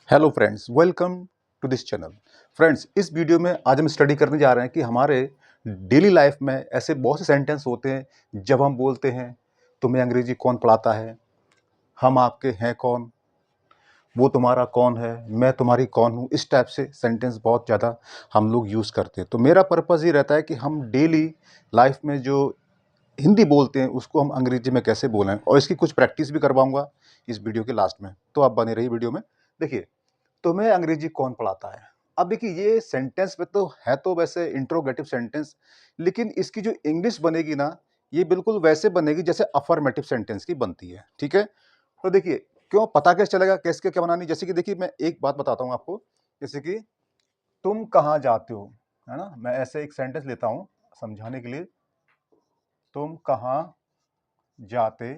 Hello friends, welcome to this channel. Friends, इस video में आज हम स्टडी करने जा रहे हैं कि हमारे डेली लाइफ में ऐसे बहुत से सेंटेंस होते हैं जब हम बोलते हैं तुम्हें अंग्रेजी कौन पढ़ाता है, हम आपके हैं कौन, वो तुम्हारा कौन है, मैं तुम्हारी कौन हूँ। इस टाइप से सेंटेंस बहुत ज़्यादा हम लोग यूज़ करते हैं। तो मेरा पर्पज़ ये रहता है कि हम डेली लाइफ में जो हिंदी बोलते हैं उसको हम अंग्रेजी में कैसे बोलें, और इसकी कुछ प्रैक्टिस भी करवाऊँगा इस वीडियो के लास्ट में। तो आप बने रहिए वीडियो में। देखिए, तुम्हें अंग्रेजी कौन पढ़ाता है। अब देखिए, ये सेंटेंस में तो है तो वैसे इंट्रोगेटिव सेंटेंस, लेकिन इसकी जो इंग्लिश बनेगी ना, ये बिल्कुल वैसे बनेगी जैसे अफर्मेटिव सेंटेंस की बनती है। ठीक है, तो देखिए, क्यों पता कैसे चलेगा कैसे क्या बनानी। जैसे कि देखिए, मैं एक बात बताता हूँ आपको। जैसे कि तुम कहाँ जाते हो, है ना। मैं ऐसे एक सेंटेंस लेता हूँ समझाने के लिए। तुम कहाँ जाते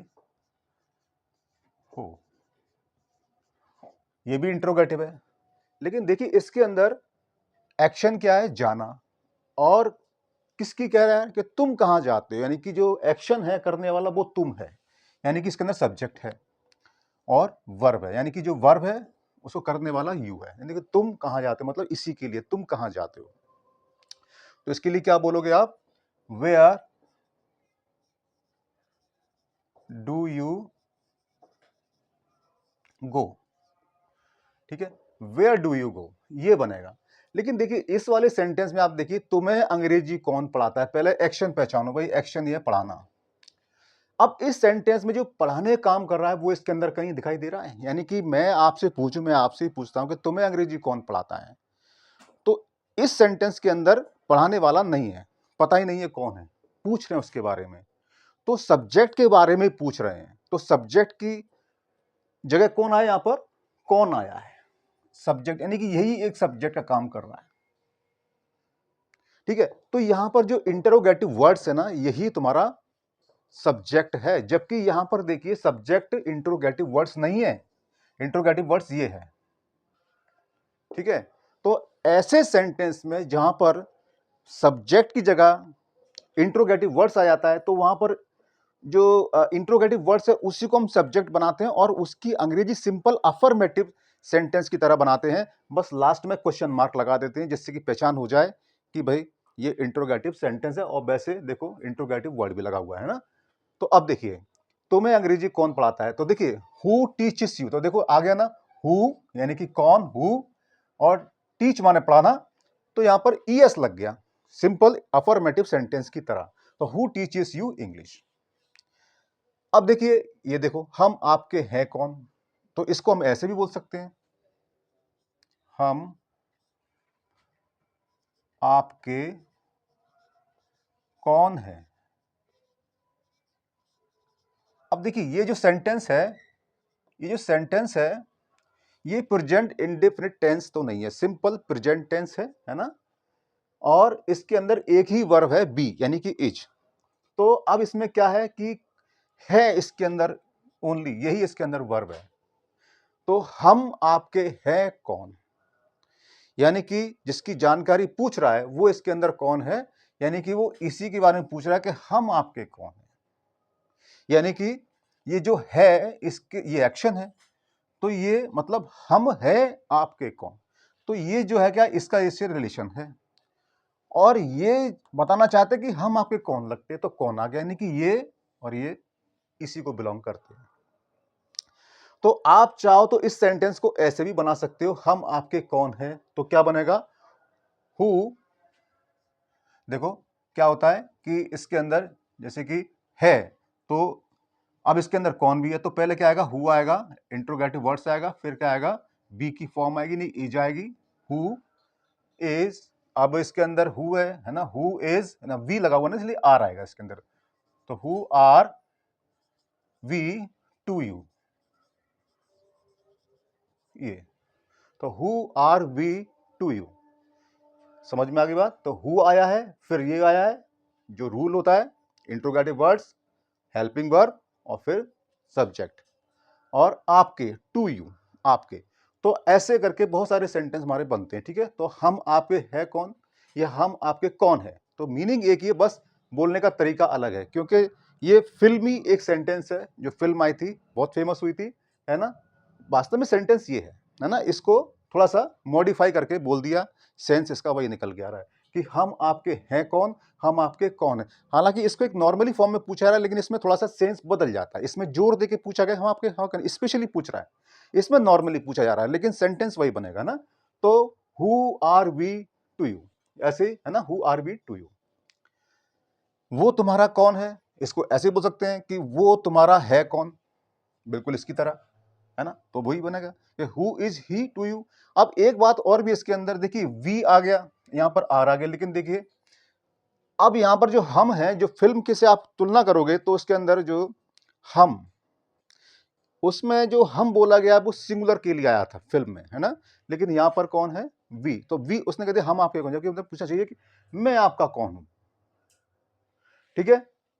हो, ये भी इंट्रोगेटिव है, लेकिन देखिए इसके अंदर एक्शन क्या है, जाना। और किसकी कह रहा है कि तुम कहाँ जाते हो, यानी कि जो एक्शन है करने वाला वो तुम है, यानी कि इसके अंदर सब्जेक्ट है और वर्ब है, यानी कि जो वर्ब है उसको करने वाला यू है, यानी कि तुम कहाँ जाते हो मतलब इसी के लिए तुम कहाँ जाते हो। तो इसके लिए क्या बोलोगे आप, वेयर डू यू गो। ठीक है, वेयर डू यू गो ये बनेगा। लेकिन देखिए इस वाले सेंटेंस में आप देखिए, तुम्हें अंग्रेजी कौन पढ़ाता है। पहले एक्शन पहचानो भाई, एक्शन ये पढ़ाना। अब इस सेंटेंस में जो पढ़ाने काम कर रहा है वो इसके अंदर कहीं दिखाई दे रहा है। यानी कि मैं आपसे पूछूं, मैं आपसे ही पूछता हूं कि तुम्हें अंग्रेजी कौन पढ़ाता है, तो इस सेंटेंस के अंदर पढ़ाने वाला नहीं है, पता ही नहीं है कौन है, पूछ रहे हैं उसके बारे में। तो सब्जेक्ट के बारे में पूछ रहे हैं, तो सब्जेक्ट की जगह कौन आया यहां पर, कौन आया है। सब्जेक्ट यानी कि यही एक सब्जेक्ट का काम कर रहा है। ठीक है, तो यहां पर जो इंटरोगेटिव वर्ड्स है ना, यही तुम्हारा सब्जेक्ट है। जबकि यहां पर देखिए सब्जेक्ट इंट्रोगेटिव वर्ड्स नहीं है, इंट्रोगेटिव वर्ड्स ये है। ठीक है, तो ऐसे सेंटेंस में जहां पर सब्जेक्ट की जगह इंट्रोगेटिव वर्ड्स आ जाता है, तो वहां पर जो इंट्रोगेटिव वर्ड्स है उसी को हम सब्जेक्ट बनाते हैं और उसकी अंग्रेजी सिंपल अफर्मेटिव सेंटेंस की तरह बनाते हैं। बस लास्ट में क्वेश्चन मार्क लगा देते हैं जिससे कि पहचान हो जाए कि भाई ये इंट्रोगेटिव सेंटेंस है, और वैसे देखो इंट्रोगेटिव वर्ड भी लगा हुआ है ना। तो अब देखिए, तुम्हें अंग्रेजी कौन पढ़ाता है, तो देखिए हु टीचेस यू, तो देखो आ गया ना, हु यानी कि कौन, हु, और टीच माने पढ़ाना, तो यहां पर ईएस लग गया, सिंपल अफर्मेटिव सेंटेंस की तरह। तो हु टीचेस यू इंग्लिश। अब देखिए, ये देखो हम आपके हैं कौन, तो इसको हम ऐसे भी बोल सकते हैं, हम आपके कौन है। अब देखिए ये जो सेंटेंस है, ये जो सेंटेंस है, ये प्रेजेंट इंडेफिनिट टेंस तो नहीं है, सिंपल प्रेजेंट टेंस है ना। और इसके अंदर एक ही वर्ब है बी, यानी कि इज। तो अब इसमें क्या है कि है इसके अंदर ओनली, यही इसके अंदर वर्ब है। तो हम आपके हैं कौन, यानी कि जिसकी जानकारी पूछ रहा है वो इसके अंदर कौन है, यानी कि वो इसी के बारे में पूछ रहा है कि हम आपके कौन है। यानी कि ये जो है इसके ये एक्शन है, तो ये मतलब हम है आपके कौन, तो ये जो है क्या, इसका इससे रिलेशन है। और ये बताना चाहते कि हम आपके कौन लगते हैं, तो कौन आ गया, यानी कि ये और ये इसी को बिलोंग करते हैं। तो आप चाहो तो इस सेंटेंस को ऐसे भी बना सकते हो, हम आपके कौन है, तो क्या बनेगा, हु। देखो क्या होता है कि इसके अंदर जैसे कि है, तो अब इसके अंदर कौन भी है, तो पहले क्या आएगा, हु आएगा, इंट्रोगेटिव वर्ड्स आएगा, फिर क्या आएगा, बी की फॉर्म आएगी, नहीं इज आएगी, हु इज। अब इसके अंदर हु है ना, हु इज ना, वी लगा हुआ ना इसलिए आर आएगा इसके अंदर। तो who are we to you, ये। तो who are we to you, समझ में आ गई बात। तो हु आया है, फिर ये आया है जो रूल होता है, इंट्रोगेटिव वर्ड्स, हेल्पिंग वर्ब, और फिर सब्जेक्ट, और आपके टू यू, आपके। तो ऐसे करके बहुत सारे सेंटेंस हमारे बनते हैं। ठीक है, तो हम आपके है कौन, या हम आपके कौन है, तो मीनिंग एक ही है, बस बोलने का तरीका अलग है। क्योंकि ये फिल्मी एक सेंटेंस है, जो फिल्म आई थी बहुत फेमस हुई थी, है ना। वास्तव में सेंटेंस ये है, है ना, इसको थोड़ा सा मॉडिफाई करके बोल दिया, सेंस इसका वही निकल के आ रहा है कि हम आपके हैं कौन, हम आपके कौन है। हालांकि इसको एक नॉर्मली फॉर्म में पूछा रहा है, लेकिन इसमें थोड़ा सा सेंस बदल जाता है, इसमें जोर देके पूछा गया हम आपके हाँ कौन, स्पेशली पूछ रहा है, इसमें नॉर्मली पूछा जा रहा है, लेकिन सेंटेंस वही बनेगा ना। तो who are we to you, ऐसे है ना, who are we to you. वो तुम्हारा कौन है, इसको ऐसे बोल सकते हैं कि वो तुम्हारा है कौन, बिल्कुल इसकी तरह, है ना, तो वही बनेगा कि who is he to you. अब एक बात और भी इसके अंदर देखिए, वी आ गया, यहां पर आर आ गया, लेकिन देखिए अब यहां पर जो हम हैं, जो फिल्म के से आप तुलना करोगे तो उसके अंदर जो हम, उसमें जो हम बोला गया वो सिंगुलर के लिए आया था फिल्म में, है ना, लेकिन यहां पर कौन है, वी। तो वी उसने कहते हम आपके कौन, जबकि मतलब पूछना चाहिए कि मैं आपका कौन हूं। ठीक है,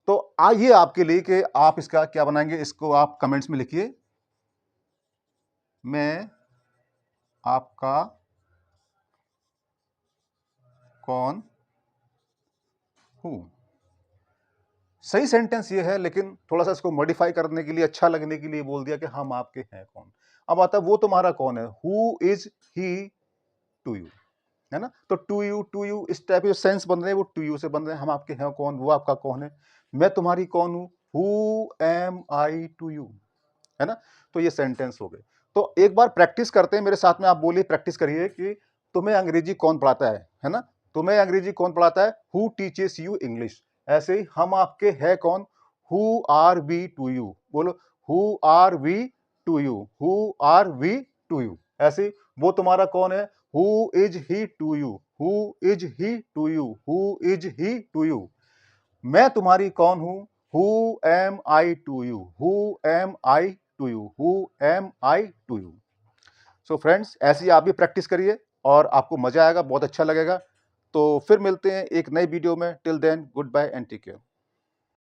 तो आइए आपके लिए कि आप इसका क्या बनाएंगे, इसको आप कमेंट्स में लिखिए, मैं आपका कौन हूं। सही सेंटेंस ये है, लेकिन थोड़ा सा इसको मॉडिफाई करने के लिए, अच्छा लगने के लिए बोल दिया कि हम आपके हैं कौन। अब आता है वो तुम्हारा कौन है, who is he to you, है ना। तो टू यू इस टाइप के सेंस बन रहे हैं, वो टू यू से बन रहे हैं, हम आपके हैं कौन, वो आपका कौन है, मैं तुम्हारी कौन हूं, who am I to you, है ना। तो ये सेंटेंस हो गए। तो एक बार प्रैक्टिस करते हैं मेरे साथ में, आप बोलिए, प्रैक्टिस करिए कि तुम्हें अंग्रेजी कौन पढ़ाता है ना, तुम्हें अंग्रेजी कौन पढ़ाता है, हु टीचेस यू इंग्लिश। ऐसे ही हम आपके है कौन, who are we to you, बोलो who are we to you, who are we to you. ऐसे ही वो तुम्हारा कौन है, who is he to you, who is he to you, who is he to you. मैं तुम्हारी कौन हूं, who am I to you, who am I to you, who am I to you. So friends, ऐसे ही आप भी practice करिए और आपको मजा आएगा, बहुत अच्छा लगेगा। तो फिर मिलते हैं एक नई वीडियो में, till then good bye and take care.